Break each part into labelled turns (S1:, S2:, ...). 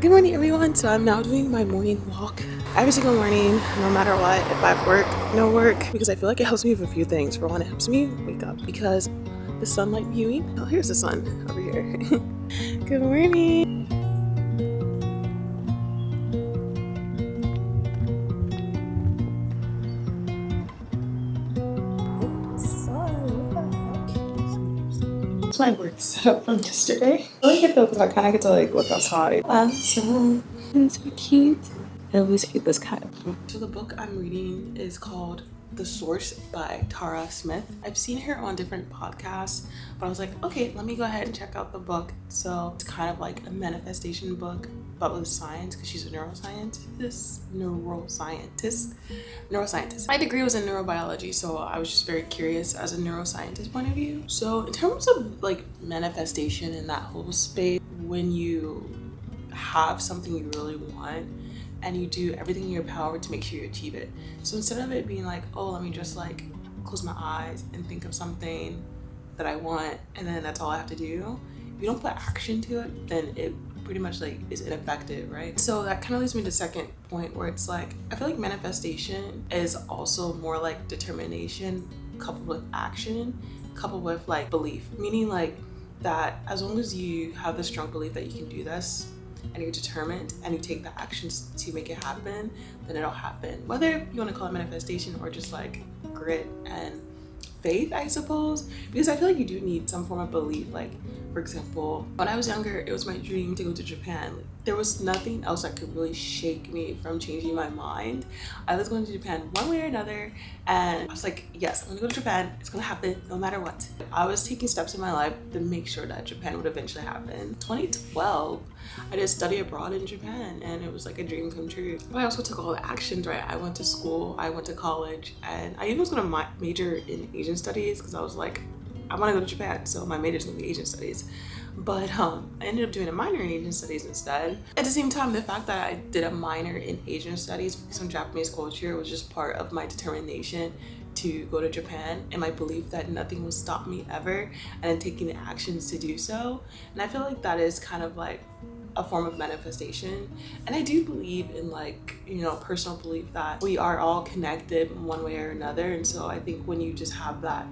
S1: Good morning, everyone. So I'm now doing my morning walk every single morning, no matter what. If I have work, no work, because I feel like it helps me with a few things. For one, it helps me wake up because the sunlight viewing. Oh, here's the sun over here. Good morning. It's my work setup from yesterday. I like it though because I kind of get to like look outside. So it's so cute. I always hate this cat. So the book I'm reading is called The Source by Tara Smith. I've seen her on different podcasts, but I was like, okay, let me go ahead and check out the book. So it's kind of like a manifestation book, but with science, because she's a neuroscientist. My degree was in neurobiology, so I was just very curious as a neuroscientist point of view. So in terms of like manifestation in that whole space, when you have something you really want and you do everything in your power to make sure you achieve it. So instead of it being like, oh, let me just like close my eyes and think of something that I want and then that's all I have to do, if you don't put action to it, then it pretty much like is ineffective, right? So that kind of leads me to the second point, where it's like, I feel like manifestation is also more like determination coupled with action, coupled with like belief, meaning like that as long as you have the strong belief that you can do this and you're determined and you take the actions to make it happen, then it'll happen. Whether you want to call it manifestation or just like grit and faith, I suppose, because I feel like you do need some form of belief. Like, for example, when I was younger, it was my dream to go to Japan. Like, there was nothing else that could really shake me from changing my mind. I was going to Japan one way or another, and I was like, yes, I'm gonna go to Japan. It's gonna happen no matter what. I was taking steps in my life to make sure that Japan would eventually happen. 2012, I did study abroad in Japan, and it was like a dream come true. But I also took all the actions, right? I went to school, I went to college, and I even was gonna major in Asian studies because I was like, I want to go to Japan, so my major's gonna be Asian studies. But I ended up doing a minor in Asian studies instead. At the same time, the fact that I did a minor in Asian studies based on Japanese culture was just part of my determination to go to Japan and my belief that nothing will stop me ever, and then taking the actions to do so. And I feel like that is kind of like a form of manifestation. And I do believe in like, you know, personal belief that we are all connected in one way or another. And so I think when you just have that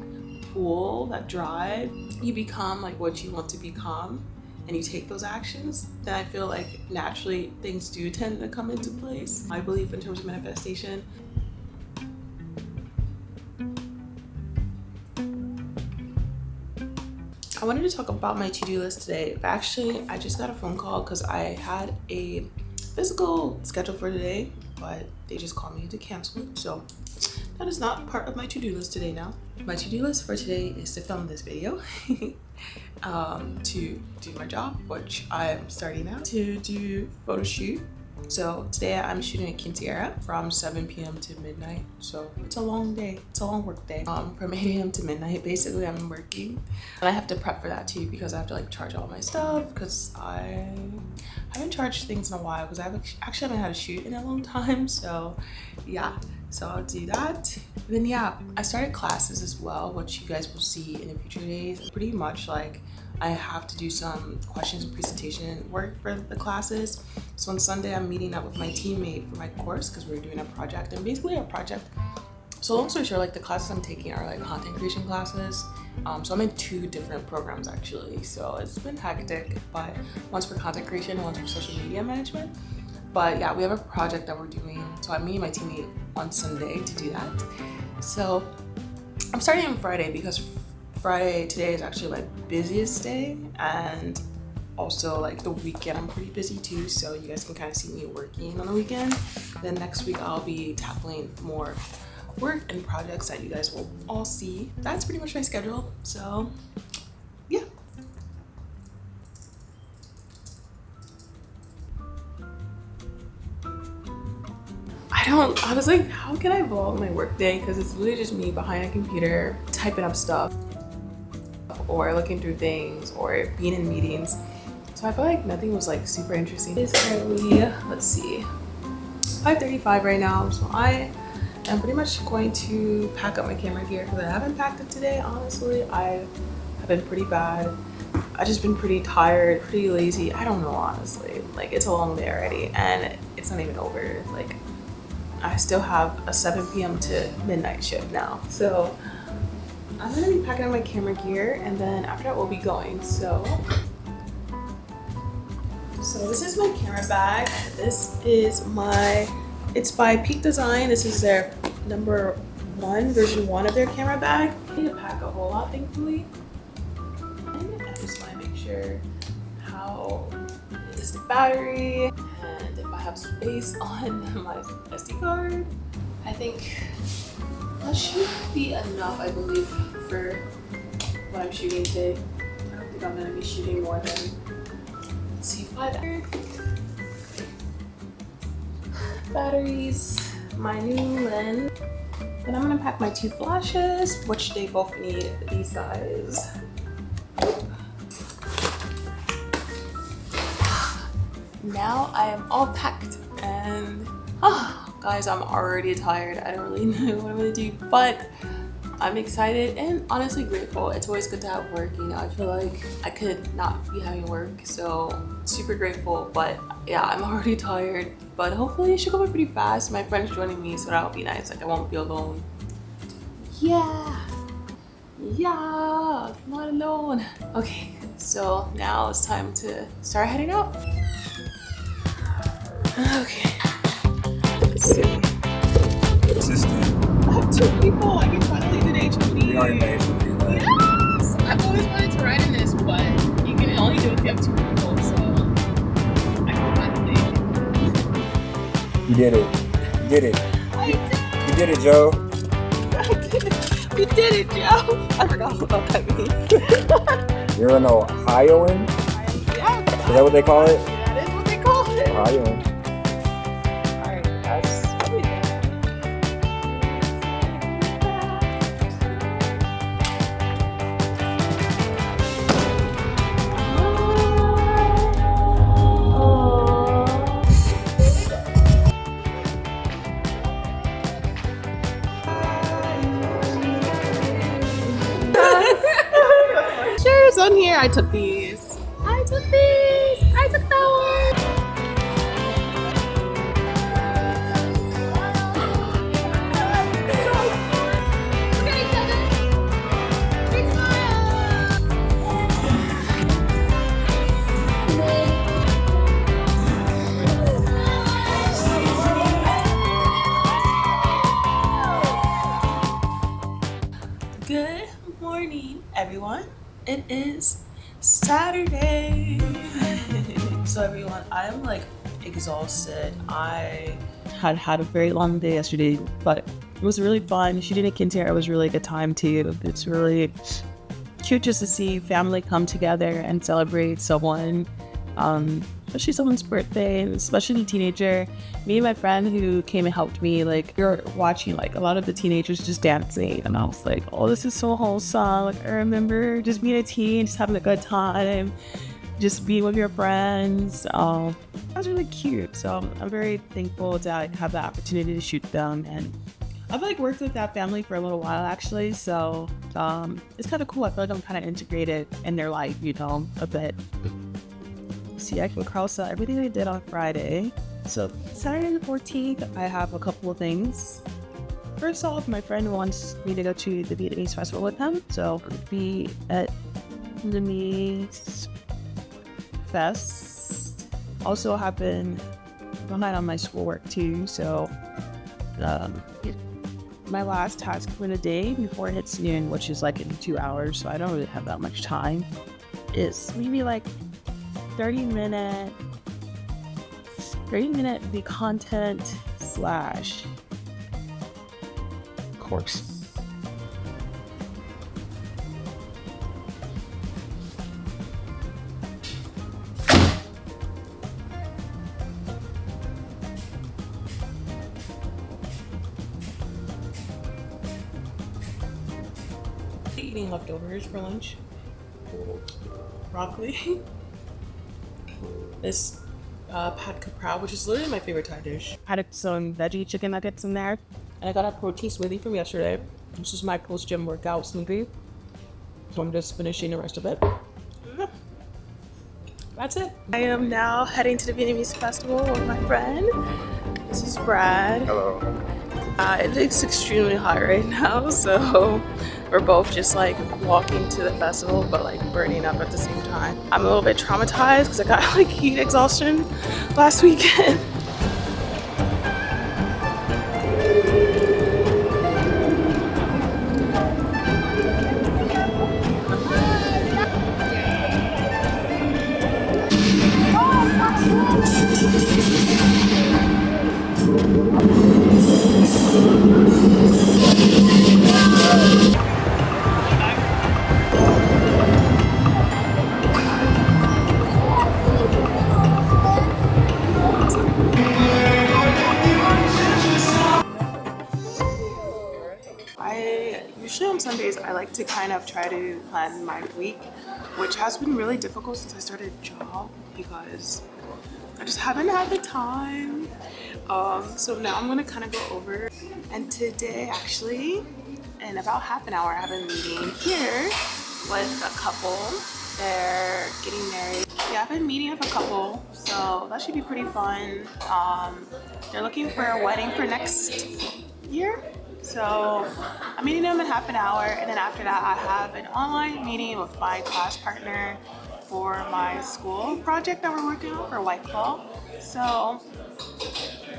S1: pull, that drive, you become like what you want to become and you take those actions, then I feel like naturally things do tend to come into place. My belief in terms of manifestation. I wanted to talk about my to-do list today, but actually I just got a phone call because I had a physical schedule for today, but they just called me to cancel it. So that is not part of my to-do list today now. My to-do list for today is to film this video, to do my job, which I'm starting now, to do photo shoot. So today I'm shooting at Quintiera from 7 p.m. to midnight. So it's a long day. It's a long work day. From 8 a.m. to midnight, basically I'm working. And I have to prep for that too because I have to like charge all my stuff because I haven't charged things in a while because I actually haven't had a shoot in a long time. So yeah, so I'll do that. And then yeah, I started classes as well, which you guys will see in the future days. Pretty much like I have to do some questions and presentation work for the classes. So on Sunday, I'm meeting up with my teammate for my course because we're doing a project, and basically our project. So long story short, like the classes I'm taking are like content creation classes. So I'm in 2 different programs actually. So it's been hectic, but one's for content creation and one's for social media management. But yeah, we have a project that we're doing. So I'm meeting my teammate on Sunday to do that. So I'm starting on Friday because Friday today is actually my busiest day, and also like the weekend I'm pretty busy too, so you guys can kind of see me working on the weekend. Then next week I'll be tackling more work and projects that you guys will all see. That's pretty much my schedule. So yeah. I was like, how can I vlog my work day? Because it's literally just me behind a computer typing up stuff or looking through things or being in meetings. So I feel like nothing was like super interesting. It's currently, let's see, 5:35 right now. So I am pretty much going to pack up my camera gear because I haven't packed it today. Honestly, I have been pretty bad I've just been pretty tired, pretty lazy. I don't know, honestly. Like, it's a long day already and it's not even over. Like, I still have a 7 p.m. to midnight shift now. So I'm gonna be packing up my camera gear and then after that we'll be going. So this is my camera bag. This is it's by Peak Design. This is their version 1 of their camera bag. I need to pack a whole lot, thankfully. And I just want to make sure how is the battery and if I have space on my SD card. I think that should be enough, I believe, for what I'm shooting today. I don't think I'm going to be shooting more than C5 batteries, my new lens, and I'm gonna pack my 2 flashes, which they both need these guys. Now I am all packed and guys, I'm already tired. I don't really know what I'm gonna do, but I'm excited and honestly grateful. It's always good to have work, you know. I feel like I could not be having work, so super grateful. But yeah, I'm already tired, but hopefully it should go by pretty fast. My friend's joining me, so that'll be nice. Like, I won't be alone. Yeah, I'm not alone. Okay, so now it's time to start heading out. Okay, let's see. I have 2 people. I can finally do the HOV.
S2: We already made HOV, right?
S1: Yes! I've always wanted to ride in this, but you can only do it if you have 2 people, so I can finally.
S2: You did it. You did it.
S1: I did!
S2: You did it, Joe.
S1: I did it! We did it, Joe! I forgot what that means.
S2: You're an Ohioan?
S1: Yeah.
S2: Is that what they call it?
S1: That is what they call it.
S2: Ohioan.
S1: Alright, that's everything. On here, I took these. I took that one. Good morning, everyone. It is Saturday. So everyone, I'm like exhausted. I had a very long day yesterday, but it was really fun. Shooting a Kintier, it was really a good time too. It's really cute just to see family come together and celebrate someone, especially someone's birthday, especially a teenager. Me and my friend who came and helped me, like, we were watching like a lot of the teenagers just dancing, and I was like, oh, this is so wholesome. Like, I remember just being a teen, just having a good time, just being with your friends. That was really cute. So I'm very thankful to have the opportunity to shoot them, and I've like worked with that family for a little while actually, so it's kind of cool. I feel like I'm kind of integrated in their life, you know, a bit. See, I can cross out everything I did on Friday. So Saturday the 14th, I have a couple of things. First off, my friend wants me to go to the Vietnamese festival with him, so I'll be at Vietnamese Fest. Also happened one night on my schoolwork too, so my last task for the day before it hits noon, which is like in 2 hours, so I don't really have that much time, is maybe like 30-minute the content / course. Eating leftovers for lunch. Broccoli. This pad kaprao, which is literally my favorite Thai dish. I had some veggie chicken nuggets in there, and I got a protein smoothie from yesterday. This is my post-gym workout smoothie, so I'm just finishing the rest of it. that's it. I am now heading to the Vietnamese festival with my friend. This is Brad.
S2: Hello.
S1: It's extremely hot right now, so we're both just like walking to the festival but like burning up at the same time. I'm a little bit traumatized because I got like heat exhaustion last weekend. Usually on Sundays I like to kind of try to plan my week, which has been really difficult since I started a job because I just haven't had the time. So now I'm gonna kind of go over, and today actually in about half an hour I have a meeting here with a couple. They're getting married. Yeah, I've been meeting with a couple, so that should be pretty fun. They're looking for a wedding for next year. So I'm meeting them in half an hour, and then after that I have an online meeting with my class partner for my school project that we're working on for Whiteclaw. So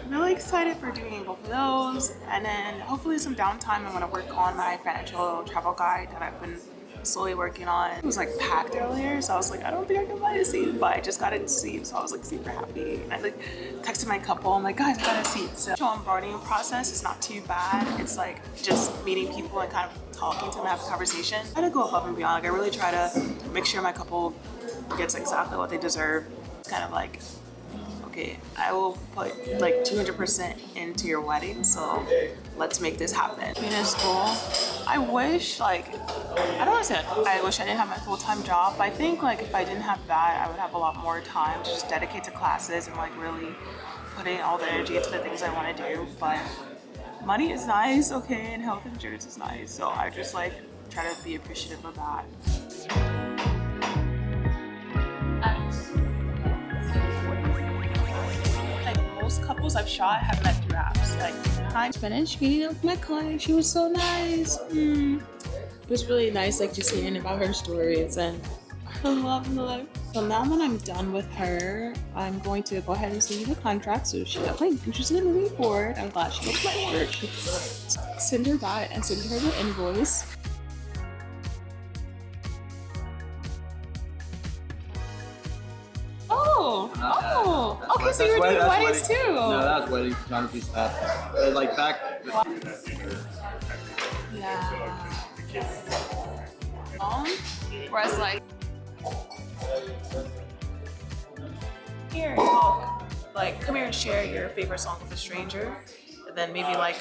S1: I'm really excited for doing both of those, and then hopefully some downtime I'm going to work on my financial travel guide that I've been slowly working on. It was like packed earlier, so I was like, I don't think I can buy a seat, but I just got a seat, so I was like super happy. And I like texted my couple, I'm like, guys, I got a seat. So the onboarding process is not too bad. It's like just meeting people and kind of talking to them, have a conversation. I had to go above and beyond. Like I really try to make sure my couple gets exactly what they deserve. It's kind of like, okay, I will put like 200% into your wedding, so let's make this happen. Being in school, I wish I don't want to say I wish I didn't have my full-time job, but I think like if I didn't have that, I would have a lot more time to just dedicate to classes and like really putting all the energy into the things I want to do. But money is nice, okay, and health insurance is nice, so I just like try to be appreciative of that. Most couples I've shot have met through apps. Like I finished meeting up with my client. She was so nice. It was really nice, like just hearing about her stories and her love in life. So now that I'm done with her, I'm going to go ahead and send you the contract. So if she's definitely interested in moving forward, I'm glad she loves my work. Send her that and send her the invoice. Okay, so you were doing weddings too.
S3: No, that was weddings, trying to be stuff. Like back.
S1: Yeah. Whereas like here, talk. Like come here and share your favorite song with a stranger, and then maybe like.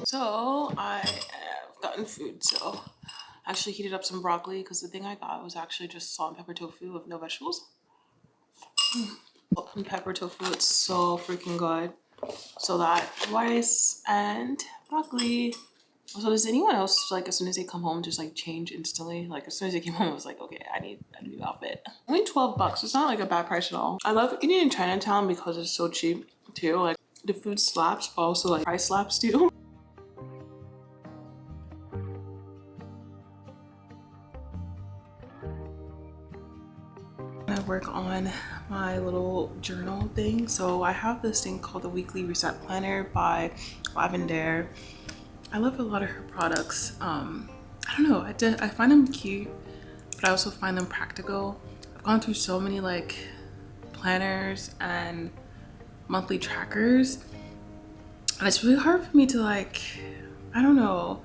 S1: So I have gotten food. So. Actually heated up some broccoli because the thing I got was actually just salt and pepper tofu with no vegetables. Salt and pepper tofu, it's so freaking good. So that rice and broccoli. So does anyone else like as soon as they come home just like change instantly? Like as soon as they came home I was like, okay, I need a new outfit. Only $12. It's not like a bad price at all. I love eating in Chinatown because it's so cheap too. Like the food slaps, but also like price slaps too. I work on my little journal thing. So I have this thing called the Weekly Reset Planner by Lavender. I love a lot of her products. I don't know, I find them cute, but I also find them practical. I've gone through so many like planners and monthly trackers, and it's really hard for me to like, I don't know,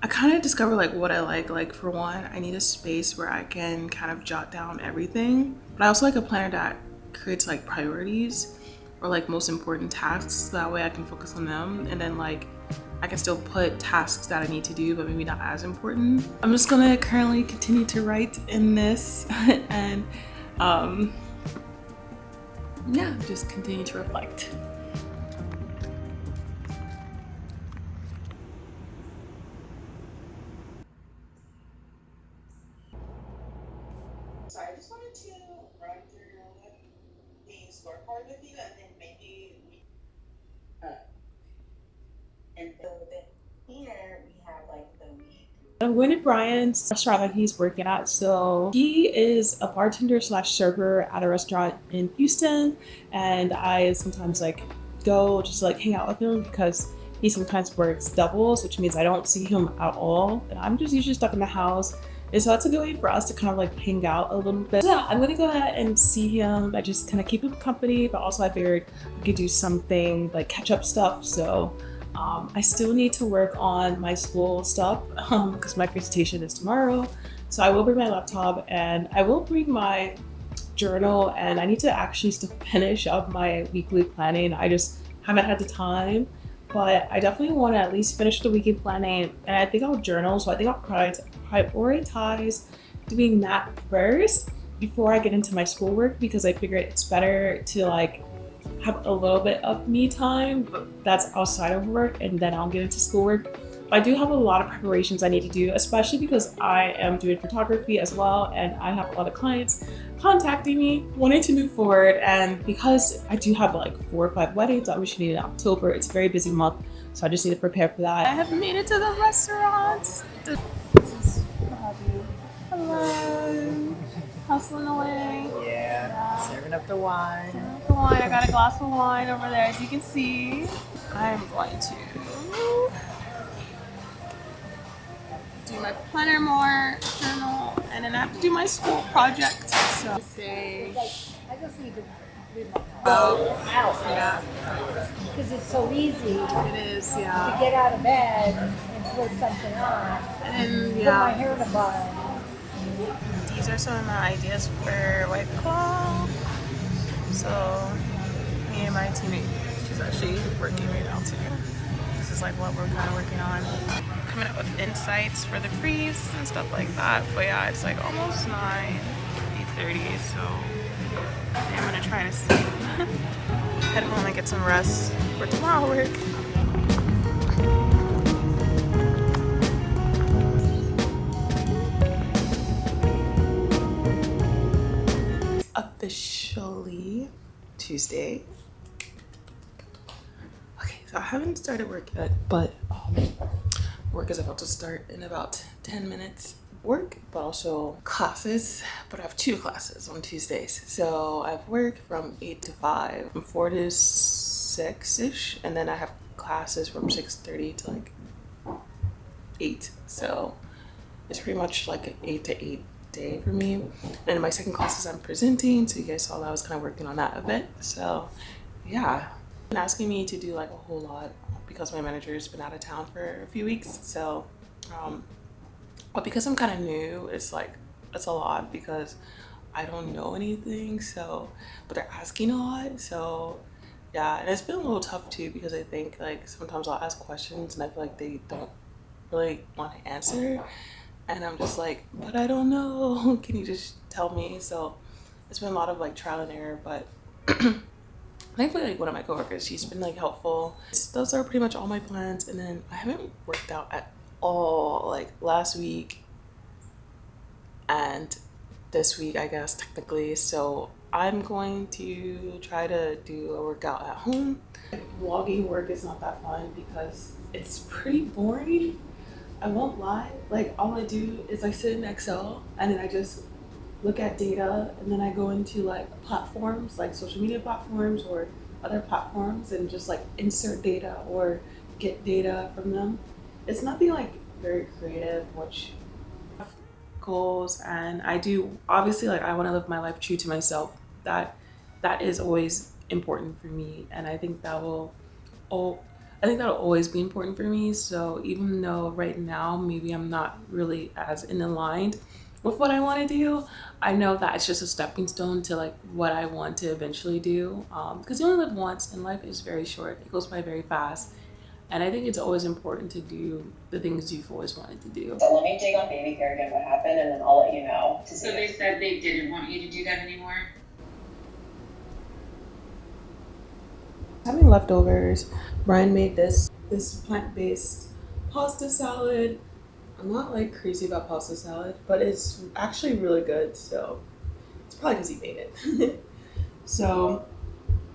S1: I kind of discover like what I like for one, I need a space where I can kind of jot down everything, but I also like a planner that creates like priorities or like most important tasks, so that way I can focus on them, and then like I can still put tasks that I need to do but maybe not as important. I'm just gonna currently continue to write in this and yeah, just continue to reflect. So I just wanted to run through the scorecard with you, and then maybe we. And so then here we have like the week. I'm going to Brian's restaurant that he's working at. So he is a bartender slash server at a restaurant in Houston, and I sometimes like go just like hang out with him because he sometimes works doubles, which means I don't see him at all, and I'm just usually stuck in the house. And so that's a good way for us to kind of like hang out a little bit. So yeah, I'm gonna go ahead and see him. I just kind of keep him company, but also I figured I could do something like catch up stuff. So I still need to work on my school stuff because my presentation is tomorrow. So I will bring my laptop and I will bring my journal, and I need to actually still finish up my weekly planning. I just haven't had the time, but I definitely want to at least finish the weekly planning, and I think I'll journal. So I think I'll prioritize doing that first before I get into my schoolwork, because I figured it's better to like have a little bit of me time, but that's outside of work, and then I'll get into schoolwork. But I do have a lot of preparations I need to do, especially because I am doing photography as well, and I have a lot of clients contacting me wanting to move forward. And because I do have like 4 or 5 weddings I'm shooting in October, it's a very busy month, so I just need to prepare for that. I have made it to the restaurant. This is my hubby. Hello. Hustling away.
S4: Yeah. Serving up the wine.
S1: I got a glass of wine over there, as you can see. I'm going to do my planner more, journal, and then I have to do my school project. So say,
S5: I just need to leave my house.
S1: Yeah,
S5: Because it's so easy
S1: it is,
S5: to
S1: yeah.
S5: get out of bed and put something on.
S1: And then,
S5: Put my
S1: yeah,
S5: hair in a bun.
S1: these are some of my ideas for White Claw. So, me and my teammate, she's actually working right now too. This is like what we're kind of working on. Coming up with insights for the freeze and stuff like that. But yeah, it's like almost 8:30, so I'm gonna try to sleep. Head home and get some rest for tomorrow work. Officially Tuesday. Okay, so I haven't started work yet, but work is about to start in about 10 minutes. Work, but also classes. But I have 2 classes on Tuesdays. So I have work from 8 to 5, from 4 to 6-ish, and then I have classes from 6:30 to like 8. So it's pretty much like an 8 to 8 day for me. And my second class is I'm presenting, so you guys saw that I was kind of working on that a bit. So yeah, been asking me to do like a whole lot because my manager's been out of town for a few weeks. So but because I'm kind of new, it's like it's a lot because I don't know anything. So but they're asking a lot, so yeah. And it's been a little tough too, because I think like sometimes I'll ask questions and I feel like they don't really want to answer, and I'm just like, but I don't know. Can you just tell me? So it's been a lot of like trial and error, but thankfully like one of my coworkers, she's been like helpful. Those are pretty much all my plans. And then I haven't worked out at all like last week and this week, I guess technically. So I'm going to try to do a workout at home. Vlogging work is not that fun because it's pretty boring. I won't lie. Like all I do is I sit in Excel and then I just look at data, and then I go into like platforms, like social media platforms or other platforms, and just like insert data or get data from them. It's nothing like very creative, which goals, and I do obviously like I want to live my life true to myself. That is always important for me, and I think that'll always be important for me. So even though right now maybe I'm not really as in aligned with what I want to do, I know that it's just a stepping stone to like what I want to eventually do, because you only live once and life is very short. It goes by very fast, and I think it's always important to do the things you've always wanted to do.
S6: So let me dig on baby care again what happened, and then I'll let you know.
S7: So they said they didn't want you to do that anymore?
S1: Having leftovers, Brian made this plant-based pasta salad. I'm not like crazy about pasta salad, but it's actually really good. So It's probably because he made it. So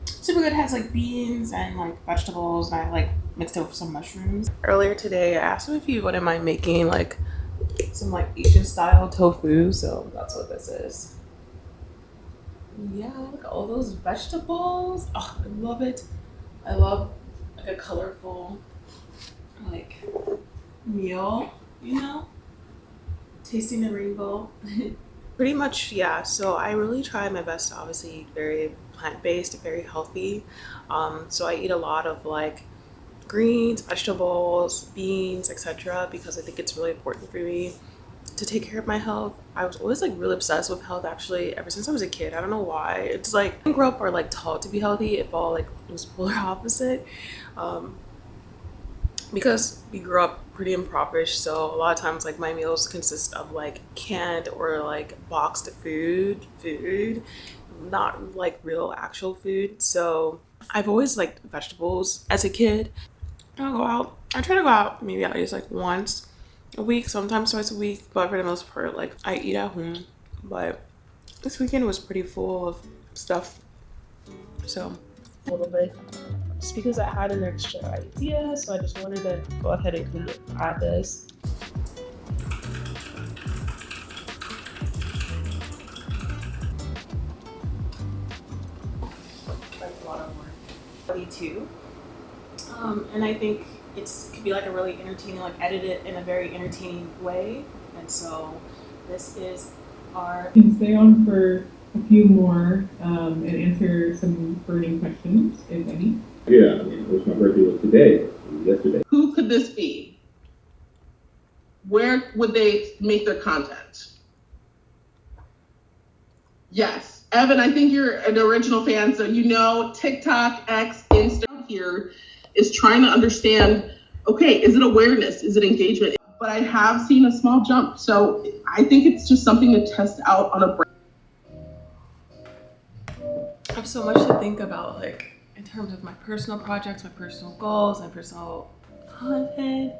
S1: super good. It has like beans and like vegetables, and I like mixed it with some mushrooms. Earlier today I asked him if he wouldn't mind making like some like Asian style tofu, so that's what this is. Yeah, look at all those vegetables. Oh, I love it. I love like a colorful like meal, you know, tasting the rainbow. Pretty much, yeah. So I really try my best to obviously eat very plant-based, very healthy. So I eat a lot of like greens, vegetables, beans, etc. because I think it's really important for me to take care of my health. I was always like really obsessed with health actually ever since I was a kid. I don't know why. It's like I didn't grow up or like taught to be healthy. It all like was polar opposite. Because we grew up pretty impoverished, so a lot of times like my meals consist of like canned or like boxed food, not like real actual food. So I've always liked vegetables as a kid. I try to go out maybe at least like once a week, sometimes twice a week, but for the most part like I eat at home. But this weekend was pretty full of stuff, so a little bit just because I had an extra idea, so I just wanted to go ahead and add this. That's a lot of work. Me too. And I think it could be like a really entertaining, like edit it in a very entertaining way. And so this is our.
S8: You can stay on for a few more and answer some burning questions, if any.
S9: Yeah, I wish my birthday was today. It was yesterday.
S10: Who could this be? Where would they make their content? Yes. Evan, I think you're an original fan, so you know TikTok, X, Insta here is trying to understand, okay, is it awareness? Is it engagement? But I have seen a small jump, so I think it's just something to test out on a brand.
S1: I have so much to think about, like in terms of my personal projects, my personal goals, my personal content,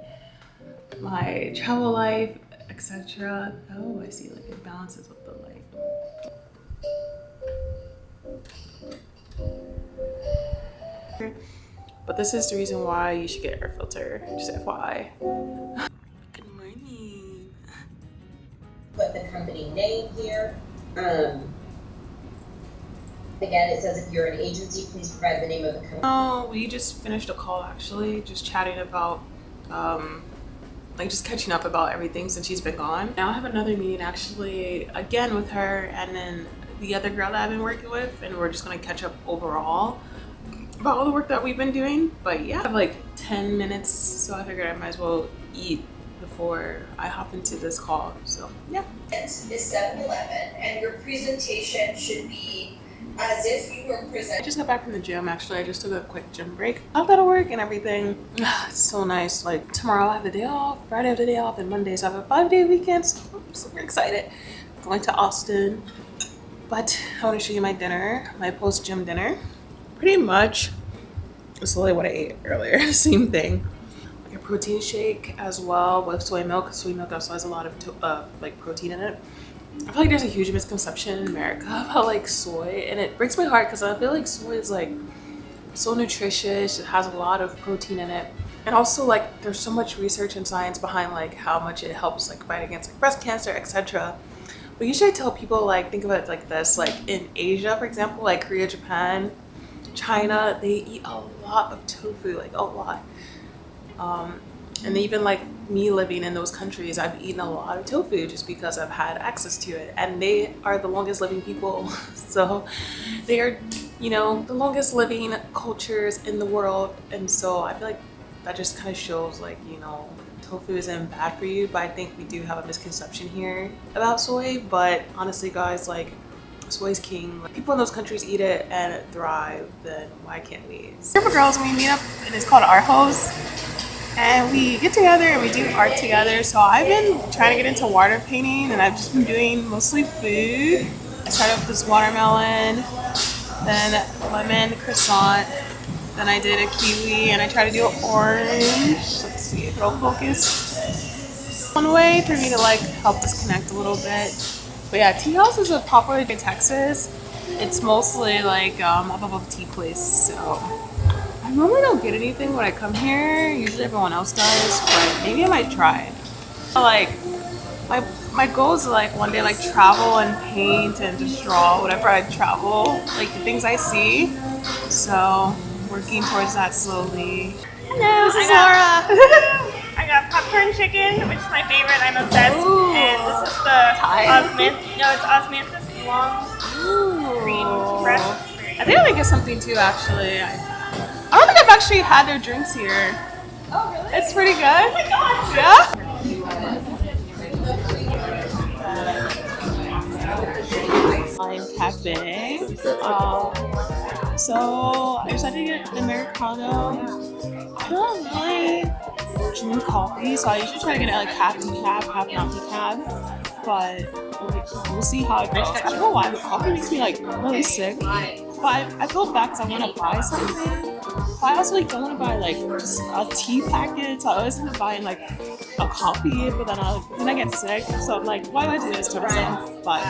S1: my travel life, etc. Oh, I see, like it balances with the light. But this is the reason why you should get an air filter, just FYI. Good morning.
S11: Put the company name here. Again, it says if you're an agency, please provide the name of the company.
S1: Oh, we just finished a call actually, just chatting about, like just catching up about everything since she's been gone. Now I have another meeting actually, again with her and then the other girl that I've been working with, and we're just gonna catch up overall about all the work that we've been doing. But yeah, I have like 10 minutes, so I figured I might as well eat before I hop into this call, so yeah.
S11: Is 7-Eleven, and your presentation should be as if you were presenting.
S1: I just got back from the gym actually. I just took a quick gym break. I've got to work and everything. It's so nice. Like tomorrow I have the day off, Friday I have the day off, and Monday so I have a 5-day weekend, so I'm super excited. Going to Austin. But I want to show you my dinner, my post-gym dinner. Pretty much it's literally what I ate earlier. Same thing. Like a protein shake as well with soy milk. Soy milk also has a lot of like protein in it. I feel like there's a huge misconception in America about like soy, and it breaks my heart because I feel like soy is like so nutritious. It has a lot of protein in it, and also like there's so much research and science behind like how much it helps like fight against like breast cancer, etc. But usually I tell people like think of it like this, like in Asia, for example, like Korea, Japan, China, they eat a lot of tofu, like a lot. And even like me living in those countries, I've eaten a lot of tofu just because I've had access to it, and they are the longest living people. So they are, you know, the longest living cultures in the world. And so I feel like that just kind of shows like, you know, tofu isn't bad for you, but I think we do have a misconception here about soy. But honestly guys, like soy is king. Like, people in those countries eat it and thrive, then why can't we? Group of girls, we meet up and it's called Art House. And we get together and we do art together. So I've been trying to get into water painting, and I've just been doing mostly food. I started with this watermelon, then lemon croissant, then I did a kiwi, and I tried to do an orange. Let's see if it'll focus. One way for me to like help disconnect a little bit But yeah, tea house is a popular in Texas. It's mostly like a bubble tea place. So I normally don't get anything when I come here. Usually everyone else does, but maybe I might try. Like my goal is like one day like travel and paint and just draw whatever I travel, like the things I see. So working towards that slowly. Hello, this is Laura.
S5: I got popcorn chicken, which is my favorite. I'm obsessed.
S1: Ooh.
S5: And this is the
S1: Thai?
S5: osmanthus long green breast.
S1: I think I might get something too actually. I don't think I've actually had their drinks here.
S5: Oh, really?
S1: It's pretty good.
S5: Oh my gosh.
S1: Yeah? I'm cafe. So I decided to get the Americano. I don't really drink coffee, so I usually try to get it like half decaf, half not decaf. But we'll see how it goes. I don't know why, but coffee makes me like really sick. But I feel bad because I want to buy something. But I also like don't want to buy like just a tea packet. So I always end up buying like a coffee, but then I get sick. So I'm like, why do I do this to myself? But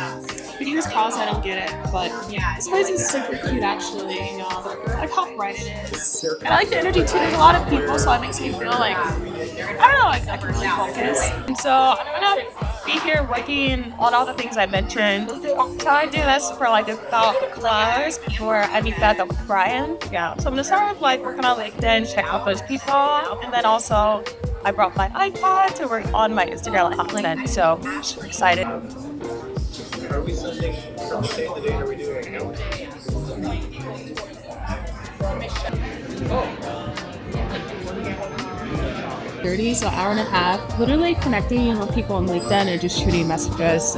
S1: fingers crossed I don't get it. But yeah, this place is super cute actually. I like how bright it is. And I like the energy too. There's a lot of people, so it makes me feel like, I don't know, like I can really focus. And so I'm gonna be here working on all the things I mentioned. So I do this for like about a couple hours before I meet back up with Brian. Yeah, so I'm gonna start with like working on LinkedIn, check out those people, and then also I brought my iPad to work on my Instagram content. So I'm excited.
S3: Are we sending from the day to day? Are we doing it now?
S1: So hour and a half, literally connecting with people on LinkedIn and just shooting messages.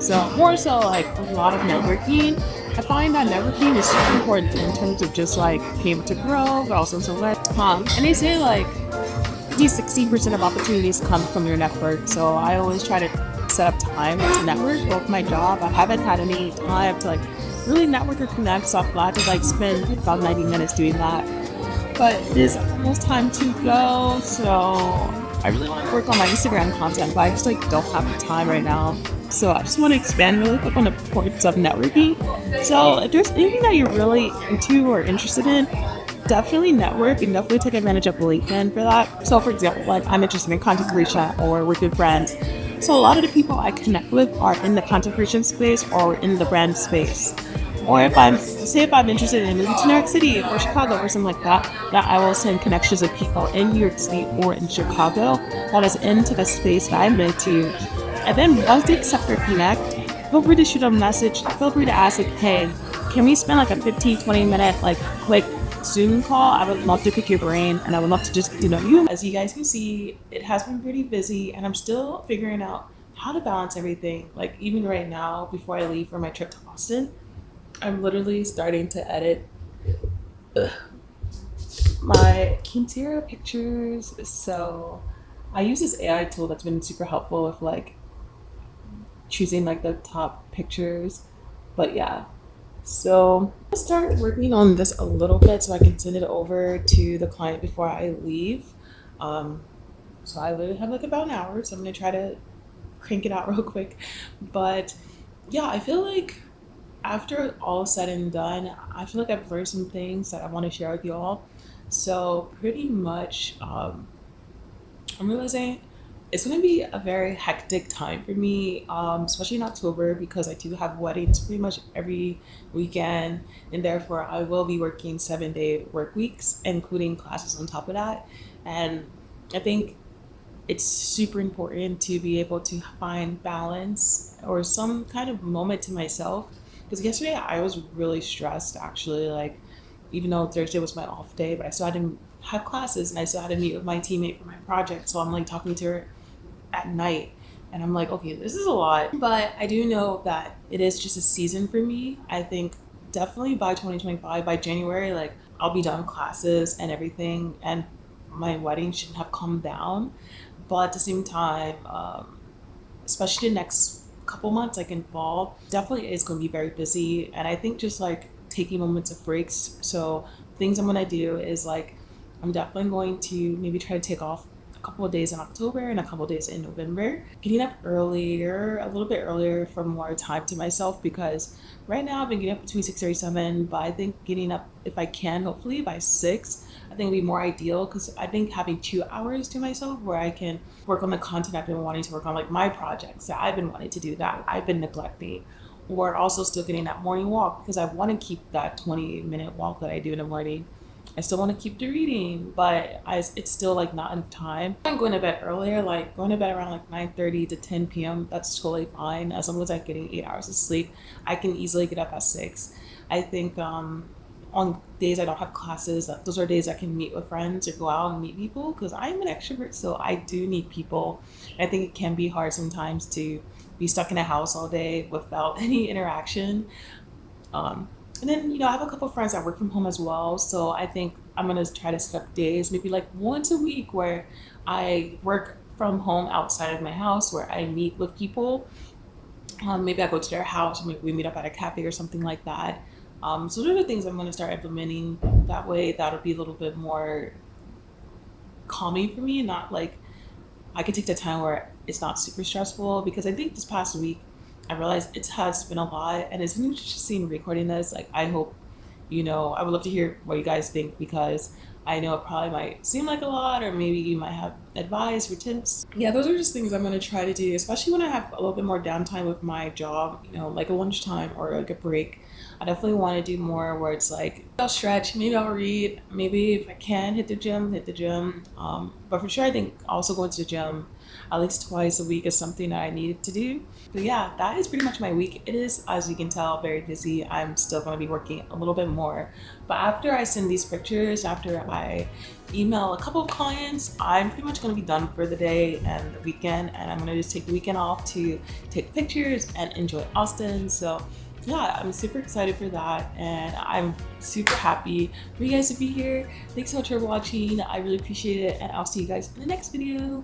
S1: So more so like a lot of networking. I find that networking is super important in terms of just like being able to grow, but also to learn. And they say like 50-60% of opportunities come from your network. So I always try to set up time to network. Both my job, I haven't had any time to like really network or connect. So I'm glad to like spend about 90 minutes doing that. But it is almost time to go, so I really want to work on my Instagram content, but I just like don't have the time right now. So I just want to expand really quick on the importance of networking. So if there's anything that you're really into or interested in, definitely network and definitely take advantage of LinkedIn for that. So for example, like I'm interested in content creation or work with brands. So a lot of the people I connect with are in the content creation space or in the brand space. Or if I'm interested in moving to New York City or Chicago or something like that, that I will send connections of people in New York City or in Chicago that is into the space that I'm into. And then once they accept or connect, feel free to shoot a message. Feel free to ask like, hey, can we spend like a 15-20 minute like quick Zoom call? I would love to pick your brain and I would love to just you. As you guys can see, it has been pretty busy and I'm still figuring out how to balance everything. Like even right now, before I leave for my trip to Boston, I'm literally starting to edit my Quintero pictures. So I use this AI tool that's been super helpful with like choosing like the top pictures. But yeah, so I'll start working on this a little bit so I can send it over to the client before I leave. So I literally have like about an hour, so I'm gonna try to crank it out real quick. But yeah, I feel like after all said and done, I feel like I've learned some things that I want to share with you all. So pretty much, I'm realizing it's going to be a very hectic time for me, especially in October, because I do have weddings pretty much every weekend, and therefore I will be working 7-day work weeks, including classes on top of that. And I think it's super important to be able to find balance or some kind of moment to myself. Because yesterday I was really stressed actually, like even though Thursday was my off day, but I still had to have classes and I still had to meet with my teammate for my project. So I'm like talking to her at night and I'm like, okay, this is a lot. But I do know that it is just a season for me. I think definitely by 2025, by January, like I'll be done with classes and everything and my wedding shouldn't have calmed down. But at the same time, especially the next couple months like in fall definitely is going to be very busy, and I think just like taking moments of breaks. So things I'm going to do is like I'm definitely going to maybe try to take off couple of days in October and a couple of days in November. Getting up earlier, a little bit earlier for more time to myself, because right now I've been getting up between 6:37, but I think getting up, if I can, hopefully by 6, I think it'd be more ideal, because I think having 2 hours to myself where I can work on the content I've been wanting to work on, like my projects that I've been wanting to do that I've been neglecting, or also still getting that morning walk, because I want to keep that 20-minute walk that I do in the morning. I still want to keep the reading, but it's still like not enough time. I'm going to bed earlier, like going to bed around like 9:30 to 10 p.m. That's totally fine. As long as I'm getting 8 hours of sleep, I can easily get up at 6. I think on days I don't have classes, those are days I can meet with friends or go out and meet people, because I'm an extrovert, so I do need people. I think it can be hard sometimes to be stuck in a house all day without any interaction. And then, I have a couple of friends that work from home as well. So I think I'm going to try to set up days, maybe like once a week, where I work from home outside of my house, where I meet with people. Maybe I go to their house, or maybe we meet up at a cafe or something like that. So those are the things I'm going to start implementing. That way, that'll be a little bit more calming for me. Not like I can take the time where it's not super stressful, because I think this past week, I realized it has been a lot, and it's interesting recording this. Like, I hope, I would love to hear what you guys think, because I know it probably might seem like a lot, or maybe you might have advice or tips. Yeah, those are just things I'm going to try to do, especially when I have a little bit more downtime with my job, like a lunchtime or like a break. I definitely want to do more where it's like, I'll stretch, maybe I'll read, maybe if I can hit the gym. But for sure, I think also going to the gym at least twice a week is something that I needed to do. But yeah, that is pretty much my week. It is, as you can tell, very busy. I'm still going to be working a little bit more. But after I send these pictures, after I email a couple of clients, I'm pretty much going to be done for the day and the weekend. And I'm going to just take the weekend off to take pictures and enjoy Austin. So yeah, I'm super excited for that, and I'm super happy for you guys to be here. Thanks so much for watching. I really appreciate it, and I'll see you guys in the next video.